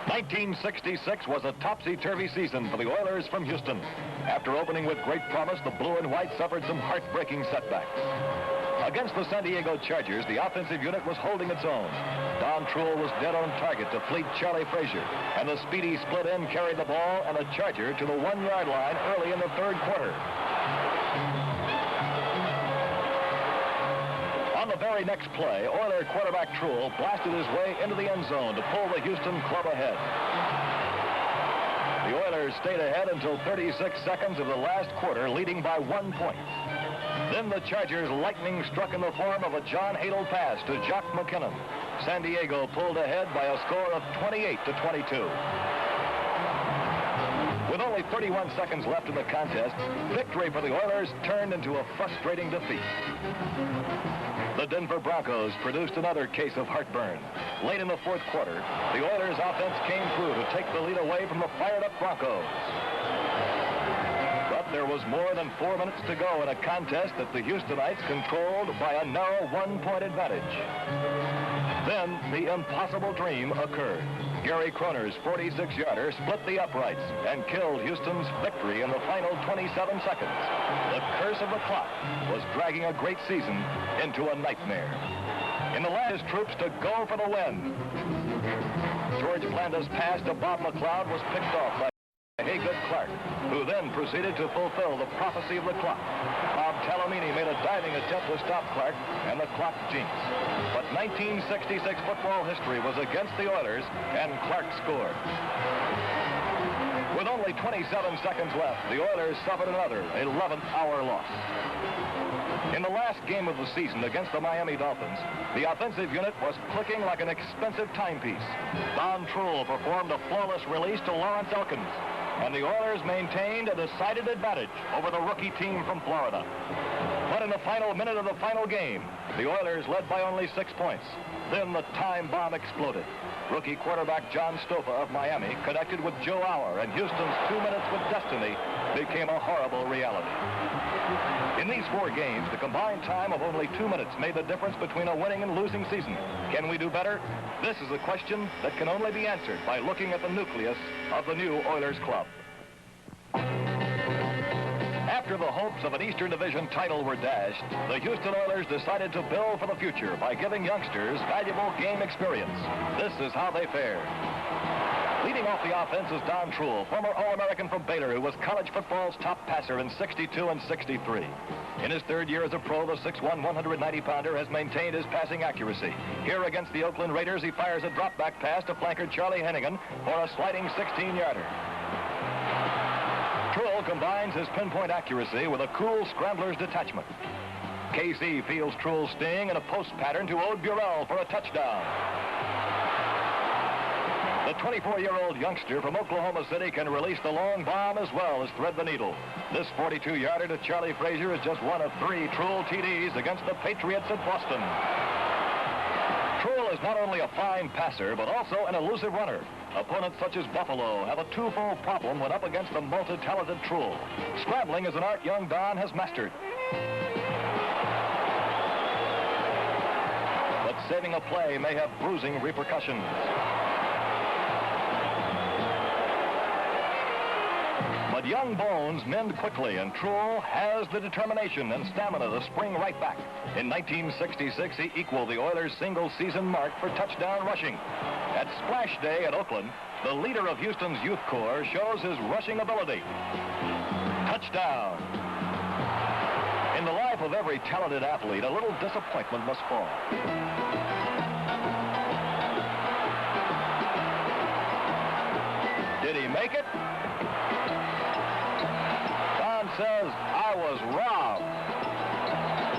1966 was a topsy-turvy season for the Oilers from Houston. After opening with great promise, the blue and white suffered some heartbreaking setbacks. Against the San Diego Chargers, the offensive unit was holding its own. Don Trull was dead on target to fleet Charlie Frazier, and the speedy split end carried the ball and a Charger to the 1-yard line early in the third quarter. On the very next play, Oiler quarterback Trull blasted his way into the end zone to pull the Houston club ahead. The Oilers stayed ahead until 36 seconds of the last quarter, leading by 1 point. Then the Chargers' lightning struck in the form of a John Hadle pass to Jock McKinnon. San Diego pulled ahead by a score of 28-22. With only 31 seconds left in the contest, victory for the Oilers turned into a frustrating defeat. The Denver Broncos produced another case of heartburn. Late in the fourth quarter, the Oilers' offense came through to take the lead away from the fired-up Broncos. But there was more than 4 minutes to go in a contest that the Houstonites controlled by a narrow 1-point advantage. Then the impossible dream occurred. Gary Croner's 46-yarder split the uprights and killed Houston's victory in the final 27 seconds. The curse of the clock was dragging a great season into a nightmare. In the last, troops to go for the win. George Blanda's pass to Bob McLeod was picked off by Haygood Clark, who then proceeded to fulfill the prophecy of the clock. Bob Talamini made a diving attempt to stop Clark, and the clock jinxed. But 1966 football history was against the Oilers, and Clark scored. With only 27 seconds left, the Oilers suffered another 11th-hour loss. In the last game of the season against the Miami Dolphins, the offensive unit was clicking like an expensive timepiece. Don Trull performed a flawless release to Lawrence Elkins, and the Oilers maintained a decided advantage over the rookie team from Florida. But in the final minute of the final game, the Oilers led by only 6 points. Then the time bomb exploded. Rookie quarterback John Stofa of Miami connected with Joe Auer, and Houston's 2 minutes with destiny became a horrible reality. In these 4 games, the combined time of only 2 minutes made the difference between a winning and losing season. Can we do better? This is a question that can only be answered by looking at the nucleus of the new Oilers club. After the hopes of an Eastern Division title were dashed, the Houston Oilers decided to build for the future by giving youngsters valuable game experience. This is how they fared. Leading off the offense is Don Trull, former All-American from Baylor, who was college football's top passer in '62 and '63. In his third year as a pro, the 6'1", 190-pounder has maintained his passing accuracy. Here against the Oakland Raiders, he fires a drop-back pass to flanker Charlie Hennigan for a sliding 16-yarder. Trull combines his pinpoint accuracy with a cool scrambler's detachment. KC fields Trull's sting in a post pattern to Ode Burrell for a touchdown. The 24-year-old youngster from Oklahoma City can release the long bomb as well as thread the needle. This 42-yarder to Charlie Frazier is just one of 3 Trull TDs against the Patriots at Boston. Trull is not only a fine passer, but also an elusive runner. Opponents such as Buffalo have a twofold problem when up against the multi-talented Trull. Scrambling is an art young Don has mastered. But saving a play may have bruising repercussions. But young bones mend quickly, and Trull has the determination and stamina to spring right back. In 1966, he equaled the Oilers' single-season mark for touchdown rushing. At Splash Day at Oakland, the leader of Houston's youth corps shows his rushing ability. Touchdown! In the life of every talented athlete, a little disappointment must fall. Did he make it? Says, I was robbed.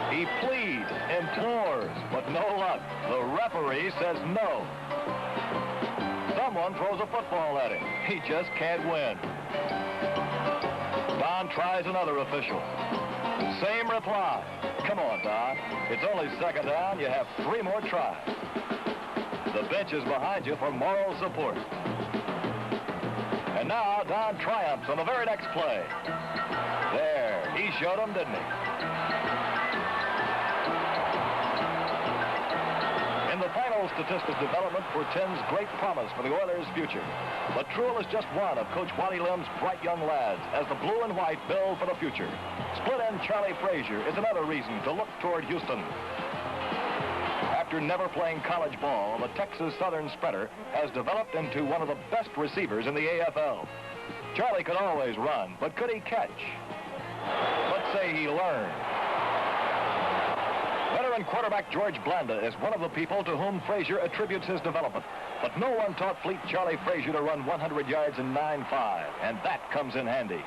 He pleads, implores, but no luck. The referee says no. Someone throws a football at him. He just can't win. Don tries another official. Same reply. Come on, Don. It's only second down. You have 3 more tries. The bench is behind you for moral support. And now Don triumphs on the very next play. There, he showed him, didn't he? In the the final statistics development portends great promise for the Oilers' future. But Trull is just one of Coach Wally Lim's bright young lads as the blue and white build for the future. Split end Charlie Frazier is another reason to look toward Houston. After never playing college ball, the Texas Southern sprinter has developed into one of the best receivers in the AFL. Charlie could always run, but could he catch? Let's say he learned. Veteran quarterback George Blanda is one of the people to whom Frazier attributes his development. But no one taught fleet Charlie Frazier to run 100 yards in 9.5, and that comes in handy.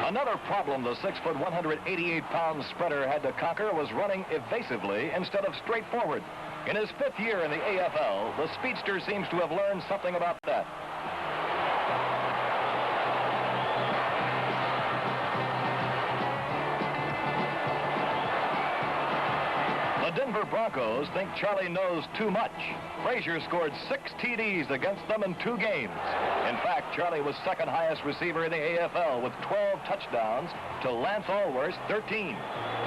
Another problem the 6-foot, 188-pound sprinter had to conquer was running evasively instead of straightforward. In his 5th year in the AFL, the speedster seems to have learned something about that. The Denver Broncos think Charlie knows too much. Frazier scored 6 TDs against them in 2 games. In fact, Charlie was second highest receiver in the AFL with 12 touchdowns to Lance Allworth's 13.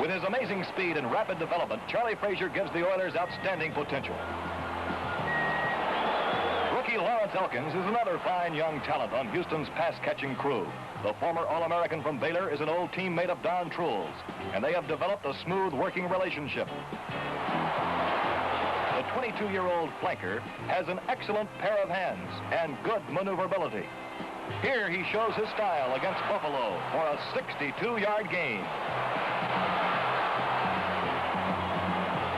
With his amazing speed and rapid development, Charlie Frazier gives the Oilers outstanding potential. Rookie Lawrence Elkins is another fine young talent on Houston's pass-catching crew. The former All-American from Baylor is an old teammate of Don Trull's, and they have developed a smooth working relationship. The 22-year-old flanker has an excellent pair of hands and good maneuverability. Here he shows his style against Buffalo for a 62-yard gain.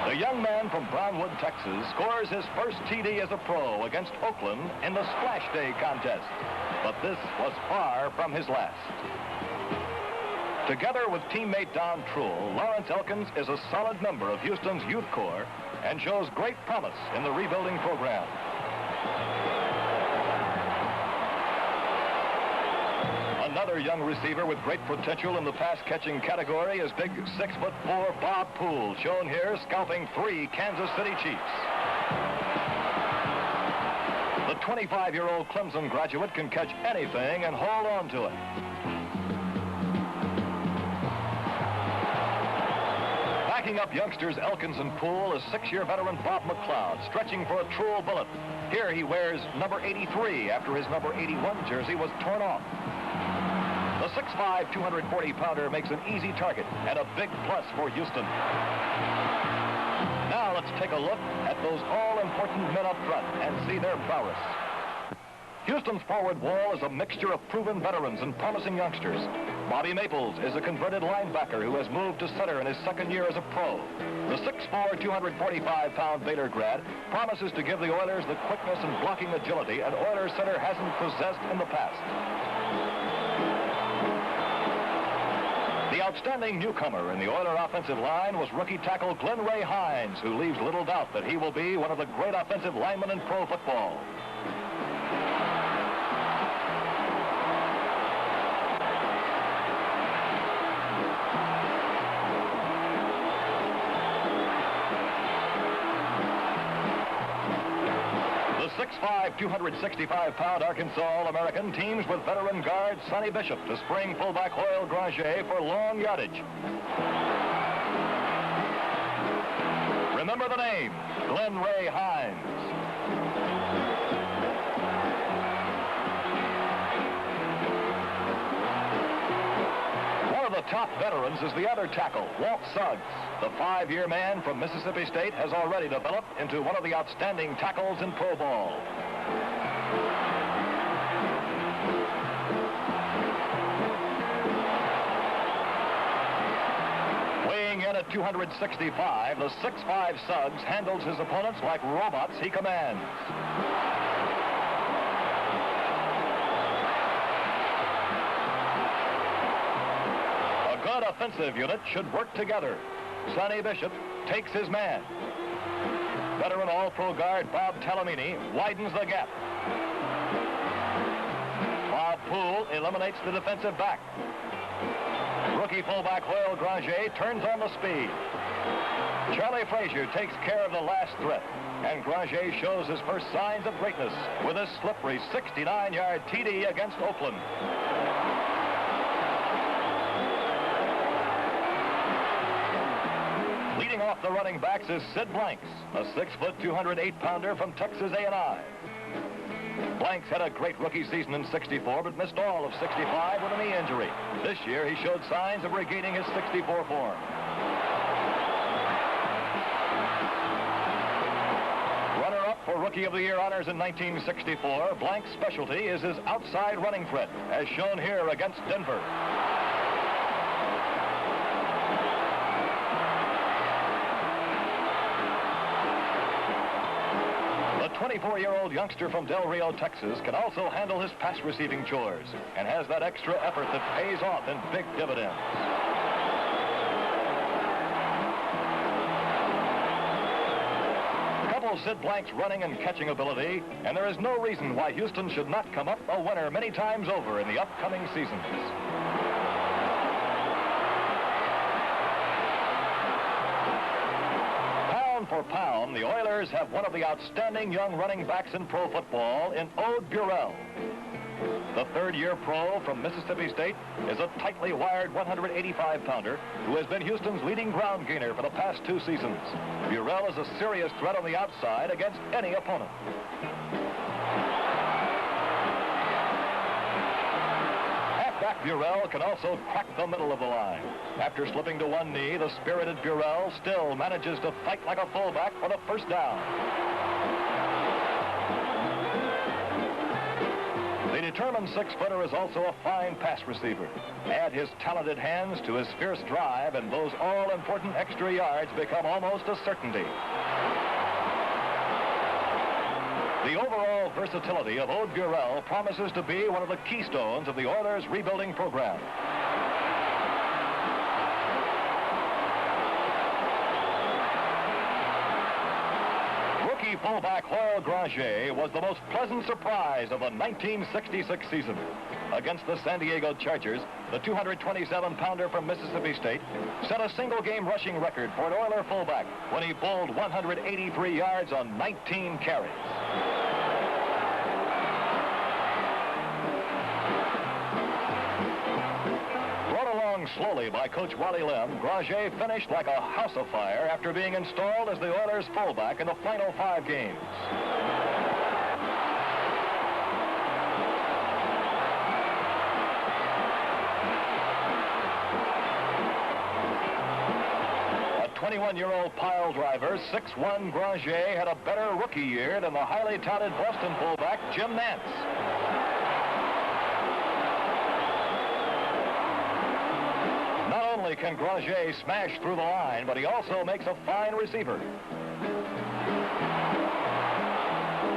The young man from Brownwood, Texas, scores his first TD as a pro against Oakland in the Splash Day contest. But this was far from his last. Together with teammate Don Trull, Lawrence Elkins is a solid member of Houston's youth corps and shows great promise in the rebuilding program. Another young receiver with great potential in the pass-catching category is big 6'4" Bob Poole, shown here scalping 3 Kansas City Chiefs. The 25-year-old Clemson graduate can catch anything and hold on to it. Backing up youngsters Elkins and Poole is 6-year veteran Bob McLeod, stretching for a Trull bullet. Here he wears number 83 after his number 81 jersey was torn off. The 6'5", 240-pounder makes an easy target and a big plus for Houston. Now let's take a look at those all-important men up front and see their prowess. Houston's forward wall is a mixture of proven veterans and promising youngsters. Bobby Maples is a converted linebacker who has moved to center in his 2nd year as a pro. The 6'4", 245-pound Baylor grad promises to give the Oilers the quickness and blocking agility an Oilers center hasn't possessed in the past. The outstanding newcomer in the Oiler offensive line was rookie tackle Glenn Ray Hines, who leaves little doubt that he will be one of the great offensive linemen in pro football. The 6'5", 265-pound Arkansas All-American teams with veteran guard Sonny Bishop to spring fullback Hoyle Granger for long yardage. Remember the name, Glenn Ray Hines. One of the top veterans is the other tackle, Walt Suggs. The 5-year man from Mississippi State has already developed into one of the outstanding tackles in pro ball. Weighing in at 265, the 6'5" Suggs handles his opponents like robots he commands. A good offensive unit should work together. Sonny Bishop takes his man. Veteran All-Pro guard Bob Talamini widens the gap. Bob Poole eliminates the defensive back. Rookie fullback Hoyle Granger turns on the speed. Charlie Frazier takes care of the last threat, and Granger shows his first signs of greatness with a slippery 69-yard TD against Oakland. off the running backs is Sid Blanks, a 6-foot, 208-pounder from Texas A&I. Blanks had a great rookie season in '64, but missed all of '65 with a knee injury. This year, he showed signs of regaining his '64 form. Runner-up for Rookie of the Year honors in 1964, Blank's specialty is his outside running threat, as shown here against Denver. The 24-year-old youngster from Del Rio, Texas, can also handle his pass receiving chores and has that extra effort that pays off in big dividends. Couple Sid Blank's running and catching ability, and there is no reason why Houston should not come up a winner many times over in the upcoming seasons. For pound, the Oilers have one of the outstanding young running backs in pro football in Ode Burrell. The third-year pro from Mississippi State is a tightly wired 185-pounder who has been Houston's leading ground gainer for the past 2 seasons. Burrell is a serious threat on the outside against any opponent. Halfback Burrell can also crack the middle of the line. After slipping to one knee, the spirited Burrell still manages to fight like a fullback for the first down. The determined 6-footer is also a fine pass receiver. Add his talented hands to his fierce drive, and those all-important extra yards become almost a certainty. The overall versatility of Ode Burrell promises to be one of the keystones of the Oilers' rebuilding program. Rookie fullback Hoyle Granger was the most pleasant surprise of the 1966 season. Against the San Diego Chargers, the 227-pounder from Mississippi State set a single-game rushing record for an Oiler fullback when he pulled 183 yards on 19 carries. Slowly by Coach Wally Lim, Granger finished like a house of fire after being installed as the Oilers' fullback in the final 5 games. A 21-year-old pile driver, 6'1" Granger had a better rookie year than the highly touted Boston fullback Jim Nance. Can Granger smash through the line, but he also makes a fine receiver.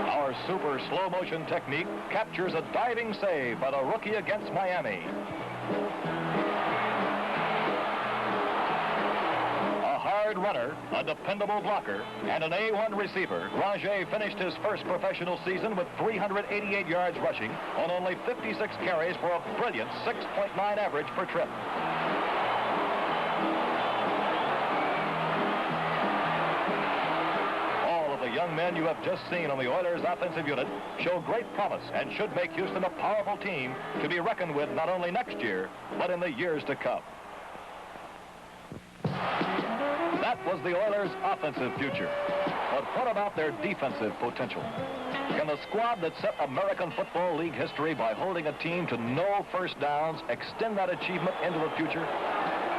Our super slow-motion technique captures a diving save by the rookie against Miami. A hard runner, a dependable blocker, and an A1 receiver, Granger finished his first professional season with 388 yards rushing on only 56 carries for a brilliant 6.9 average per trip. The young men you have just seen on the Oilers' offensive unit show great promise and should make Houston a powerful team to be reckoned with not only next year, but in the years to come. That was the Oilers' offensive future. But what about their defensive potential? Can the squad that set American Football League history by holding a team to no first downs extend that achievement into the future?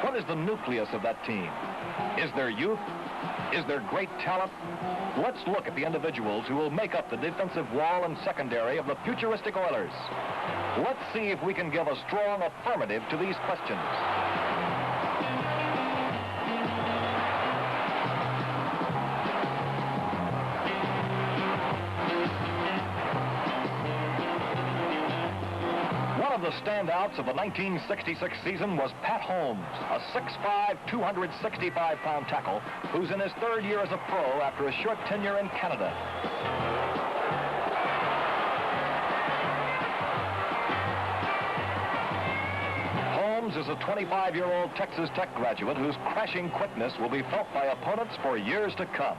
What is the nucleus of that team? Is there youth? Is there great talent? Let's look at the individuals who will make up the defensive wall and secondary of the futuristic Oilers. Let's see if we can give a strong affirmative to these questions. One of the standouts of the 1966 season was Pat Holmes, a 6'5", 265-pound tackle who's in his 3rd year as a pro after a short tenure in Canada. Holmes is a 25-year-old Texas Tech graduate whose crashing quickness will be felt by opponents for years to come.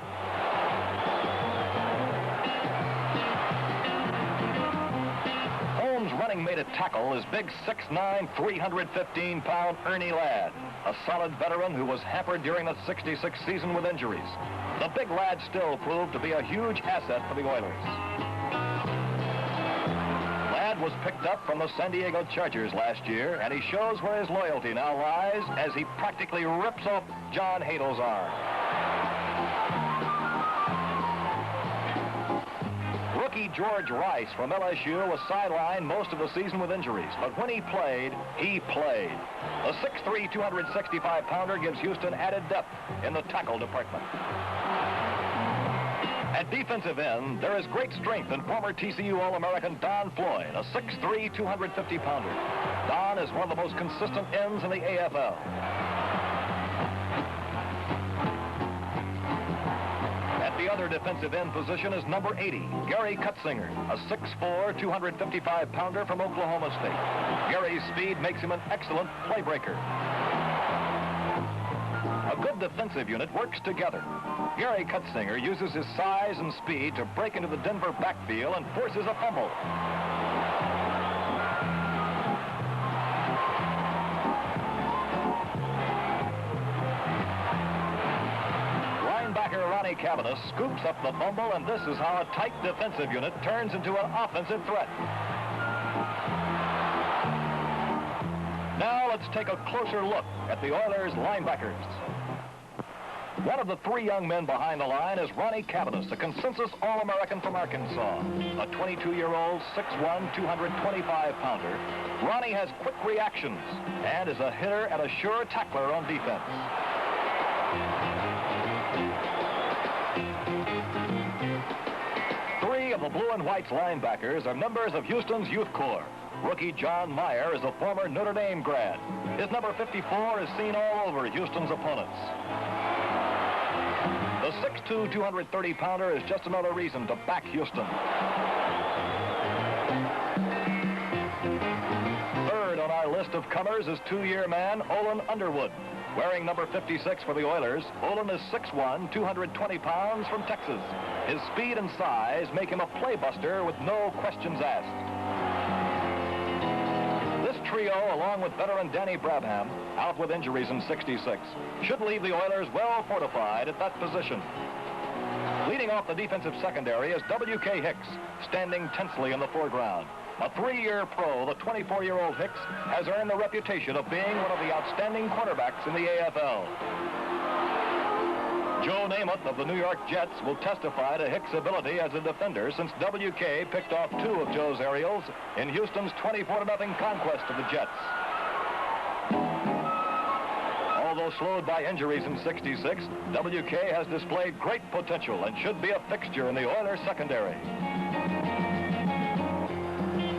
Running mate at tackle is big 6'9", 315-pound Ernie Ladd, a solid veteran who was hampered during the '66 season with injuries. The big lad still proved to be a huge asset for the Oilers. Ladd was picked up from the San Diego Chargers last year, and he shows where his loyalty now lies as he practically rips off John Hadel's arm. Rookie George Rice from LSU was sidelined most of the season with injuries, but when he played, he played. The 6'3", 265-pounder gives Houston added depth in the tackle department. At defensive end, there is great strength in former TCU All-American Don Floyd, a 6'3", 250-pounder. Don is one of the most consistent ends in the AFL. The other defensive end position is number 80, Gary Cutzinger, a 6'4", 255-pounder from Oklahoma State. Gary's speed makes him an excellent playbreaker. A good defensive unit works together. Gary Cutzinger uses his size and speed to break into the Denver backfield and forces a fumble. Ronnie Cavanis scoops up the fumble, and this is how a tight defensive unit turns into an offensive threat. Now let's take a closer look at the Oilers linebackers. One of the three young men behind the line is Ronnie Cavanis, a consensus All-American from Arkansas. A 22-year-old, 6'1", 225-pounder. Ronnie has quick reactions and is a hitter and a sure tackler on defense. Three of the Blue and White's linebackers are members of Houston's youth corps. Rookie John Meyer is a former Notre Dame grad. His number 54 is seen all over Houston's opponents. The 6'2", 230-pounder is just another reason to back Houston. Third on our list of comers is two-year man Olin Underwood. Wearing number 56 for the Oilers, Olin is 6'1", 220 pounds from Texas. His speed and size make him a playbuster with no questions asked. This trio, along with veteran Danny Brabham, out with injuries in '66, should leave the Oilers well fortified at that position. Leading off the defensive secondary is W.K. Hicks, standing tensely in the foreground. A three-year pro, the 24-year-old Hicks has earned the reputation of being one of the outstanding cornerbacks in the AFL. Joe Namath of the New York Jets will testify to Hicks' ability as a defender since W.K. picked off two of Joe's aerials in Houston's 24-0 conquest of the Jets. Although slowed by injuries in '66, W.K. has displayed great potential and should be a fixture in the Oilers secondary.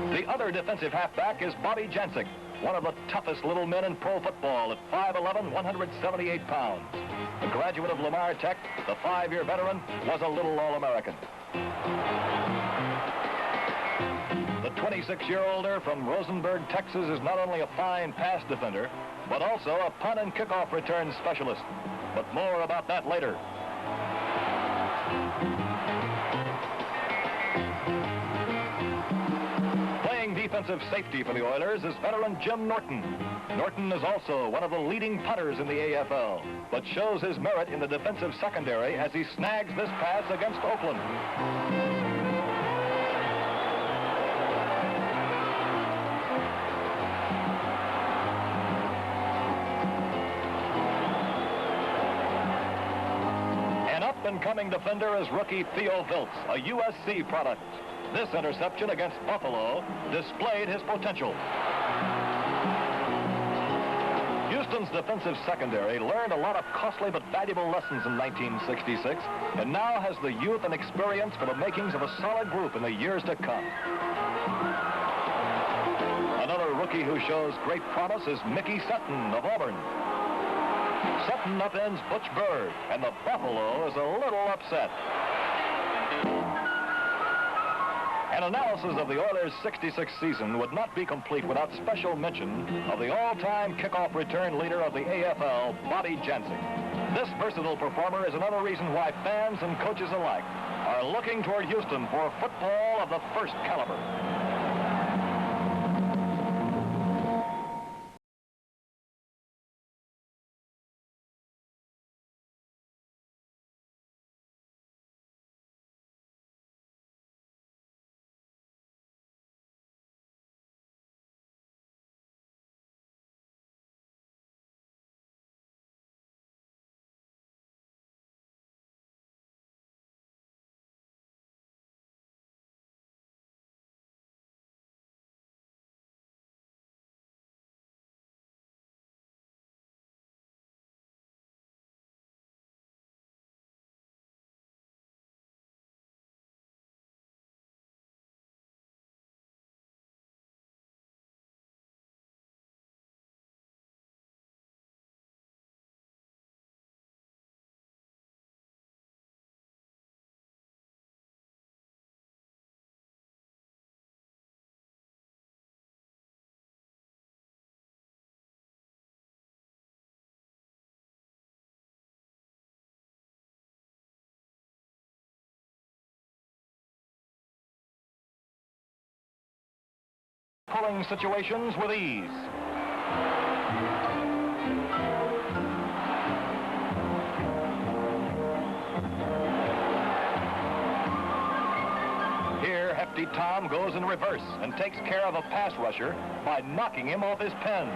The other defensive halfback is Bobby Jancic, one of the toughest little men in pro football at 5'11", 178 pounds. A graduate of Lamar Tech, the 5-year veteran was a little All-American. The 26-year-older from Rosenberg, Texas is not only a fine pass defender, but also a punt and kickoff return specialist. But more about that later. Defensive safety for the Oilers is veteran Jim Norton. Norton is also one of the leading punters in the AFL, but shows his merit in the defensive secondary as he snags this pass against Oakland. An up-and-coming defender is rookie Theo Viltz, a USC product. This interception against Buffalo displayed his potential. Houston's defensive secondary learned a lot of costly but valuable lessons in 1966 and now has the youth and experience for the makings of a solid group in the years to come. Another rookie who shows great promise is Mickey Sutton of Auburn. Sutton upends Butch Bird, and the Buffalo is a little upset. An analysis of the Oilers' '66 season would not be complete without special mention of the all-time kickoff return leader of the AFL, Bobby Jancic. This versatile performer is another reason why fans and coaches alike are looking toward Houston for football of the first caliber. pulling situations with ease. Here, Hefty Tom goes in reverse and takes care of a pass rusher by knocking him off his pens.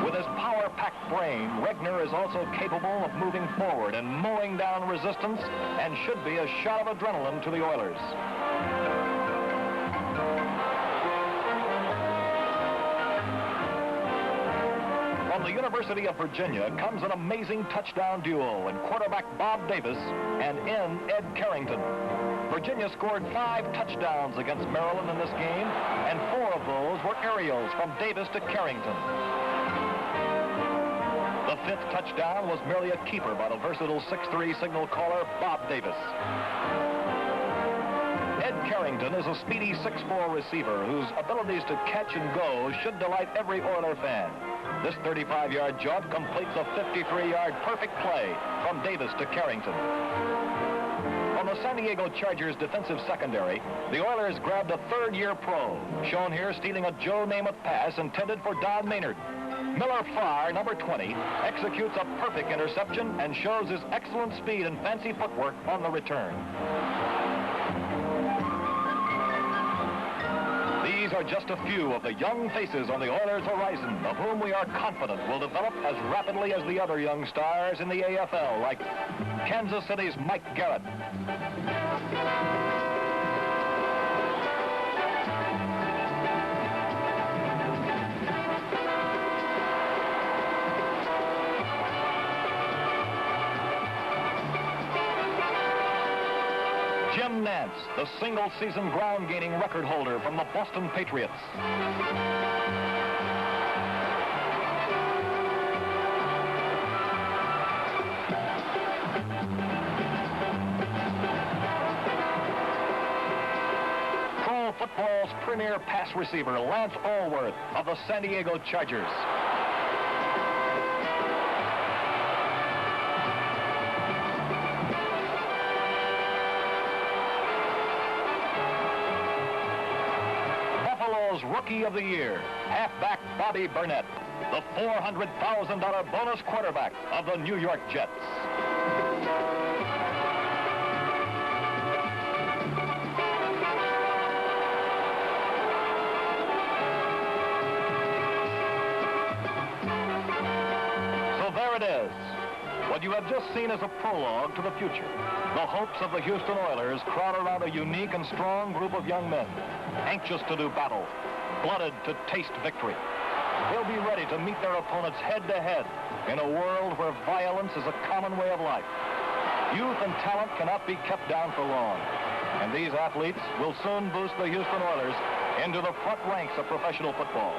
With his power-packed brain, Regner is also capable of moving forward and mowing down resistance and should be a shot of adrenaline to the Oilers. From the University of Virginia comes an amazing touchdown duel in quarterback Bob Davis and in Ed Carrington. Virginia scored 5 touchdowns against Maryland in this game, and 4 of those were aerials from Davis to Carrington. The 5th touchdown was merely a keeper by the versatile 6'3" signal caller Bob Davis. Ed Carrington is a speedy 6'4" receiver whose abilities to catch and go should delight every Oiler fan. This 35-yard jaunt completes a 53-yard perfect play from Davis to Carrington. From the San Diego Chargers defensive secondary, the Oilers grabbed a 3rd-year pro, shown here stealing a Joe Namath pass intended for Don Maynard. Miller Farr, number 20, executes a perfect interception and shows his excellent speed and fancy footwork on the return. These are just a few of the young faces on the Oilers' horizon, of whom we are confident will develop as rapidly as the other young stars in the AFL, like Kansas City's Mike Garrett. Jim Nance, the single-season ground-gaining record holder from the Boston Patriots. Pro football's premier pass receiver, Lance Allworth of the San Diego Chargers. Rookie of the Year, halfback Bobby Burnett, the $400,000 bonus quarterback of the New York Jets. So there it is. What you have just seen is a prologue to the future. The hopes of the Houston Oilers crowd around a unique and strong group of young men, anxious to do battle, blooded to taste victory. They'll be ready to meet their opponents head-to-head in a world where violence is a common way of life. Youth and talent cannot be kept down for long, and these athletes will soon boost the Houston Oilers into the front ranks of professional football.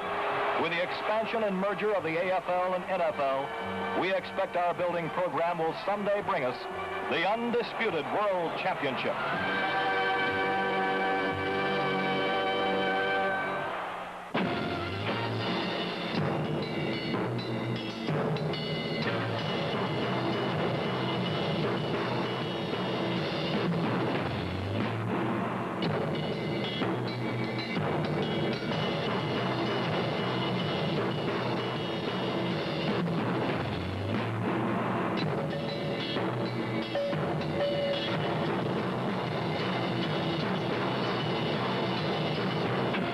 With the expansion and merger of the AFL and NFL, we expect our building program will someday bring us the undisputed World Championship.